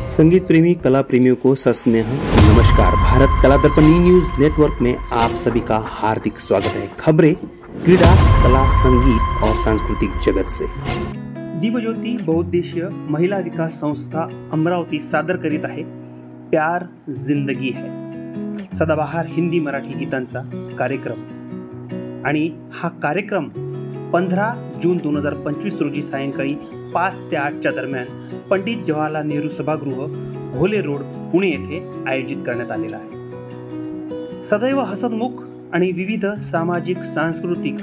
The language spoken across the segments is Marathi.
संगीत प्रेमी कला प्रेमियों को सस्नेह नमस्कार। भारत कला दर्पण न्यूज नेटवर्क में आप सभी का हार्दिक स्वागत है। खबरें क्रीडा, कला, संगीत और सांस्कृतिक जगत से। दिव्यज्योती बहुउद्देशीय महिला विकास संस्था अमरावती सादर करीत आहे प्यार जिंदगी है, सदाबहार हिंदी मराठी गीतांचा कार्यक्रम। आणि हा कार्यक्रम 15 जून 2025 रोजी सायंकाळी 5 ते 8 च्या दरम्यान पंडित जवाहरलाल नेहरू सभागृह, घोले रोड, पुणे येथे आयोजित करण्यात आलेला आहे। सदैव हसतमुख आणि विविध सामाजिक, सांस्कृतिक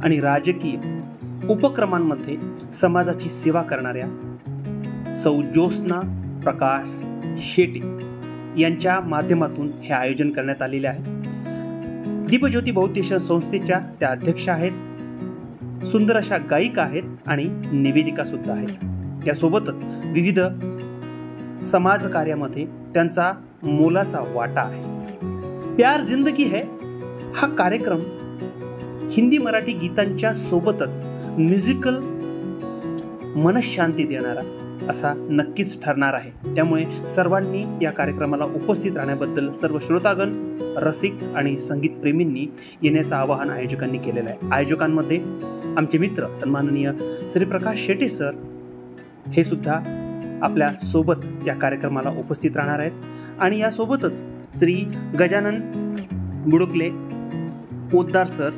आणि राजकीय उपक्रमांमध्ये समाजाची सेवा करणाऱ्या सौ ज्योत्स्ना प्रकाश शेटे यांच्या माध्यमातून हे आयोजन करण्यात आलेले आहे। दिव्यज्योती बहुउद्देशीय संस्थेच्या त्या अध्यक्ष आहेत, सुंदर अशा गायिका आहेत आणि निवेदिका सुद्धा आहेत। यासोबतच विविध समाज कार्यामध्ये त्यांचा मोलाचा वाटा आहे। प्यार जिंदगी है हा कार्यक्रम हिंदी मराठी गीतांच्या सोबतच म्युझिकल मनशांती देणारा असा नक्कीच ठरणार आहे। त्यामुळे सर्वांनी या कार्यक्रमाला उपस्थित राहण्याबद्दल सर्व श्रोतागण, रसिक आणि संगीत प्रेमींनी येण्याचं आवाहन आयोजकांनी केलेलं आहे। आयोजकांमध्ये आमचे मित्र सन्माननीय श्री प्रकाश शेटे सर हे सुद्धा आपल्या सोबत या कार्यक्रमाला उपस्थित राहणार आहेत आणि यासोबतच श्री गजानन बुडुकले पोद्दार सर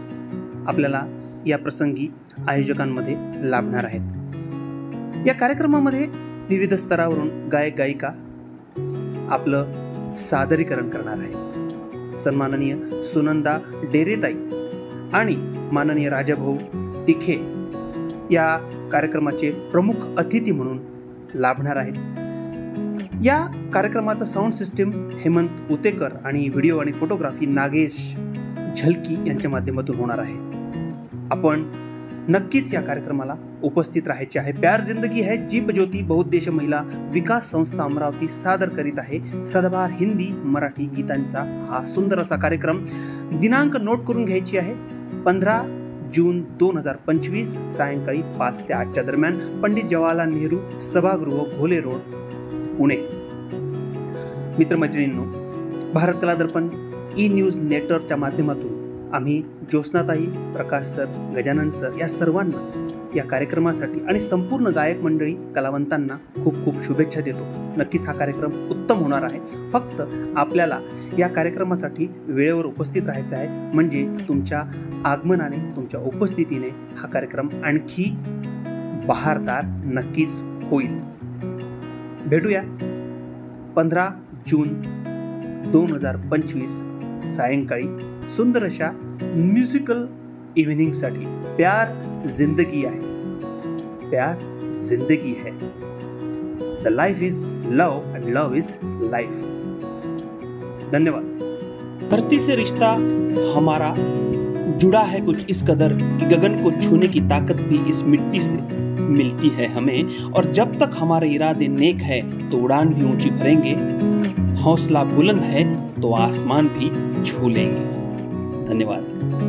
आपल्याला या प्रसंगी आयोजकांमध्ये लाभणार आहेत। या कार्यक्रमामध्ये विविध स्तरावरून गायक गायिका आपलं सादरीकरण करणार आहे। सन्माननीय सुनंदा डेरेताई आणि माननीय राजाभाऊ तिखे या कार्यक्रमाचे प्रमुख अतिथी म्हणून लाभणार आहेत। या कार्यक्रमाचा साऊंड सिस्टीम हेमंत उतेकर आणि व्हिडिओ आणि फोटोग्राफी नागेश झलकी यांच्या माध्यमातून होणार आहे। आपण नक्कीच या कार्यक्रमाला उपस्थित राहायचे आहे। प्यार जिंदगी है दिव्यज्योती बहुउद्देशीय महिला विकास संस्था अमरावती सादर करीत आहे सदाबहार हिंदी मराठी गीतांचा हा सुंदर असा कार्यक्रम। दिनांक नोट करून घ्यायची आहे 15 जून 2025 सायंकाळी 5 ते 8 च्या दरम्यान पंडित जवाहरलाल नेहरू सभागृह, घोले रोड, पुणे। मित्रमैत्रिणींनो, भारत कला दर्पण ई न्यूज नेटवर्कच्या माध्यमातून आम्ही ज्योत्स्नाताई, प्रकाश सर, गजानन सर या सर्वांना या कार्यक्रमासाठी आणि संपूर्ण गायक मंडळी, कलावंतांना खूप खूप शुभेच्छा देतो। नक्कीच हा कार्यक्रम उत्तम होणार आहे। फक्त आपल्याला या कार्यक्रमासाठी वेळेवर उपस्थित राहायचं आहे, म्हणजे तुमच्या आगमनाने, तुमच्या उपस्थितीने हा कार्यक्रम आणखी बहारदार नक्कीच होईल। भेटूया 15 जून 2025 सायंकाळी सुंदर अशा म्युझिकल इव्हिनिंग साठी। प्यार जिंदगी है, प्यार जिंदगी है। The life is love end love is life. धन्यवाद। धरती से रिश्ता हमारा जुड़ा है कुछ इस कदर कि गगन को छूने की ताकत भी इस मिट्टी से मिलती है हमें। और जब तक हमारे इरादे नेक है तो उड़ान भी ऊंची भरेंगे, हौसला बुलंद है तो आसमान भी छू लेंगे। धन्यवाद।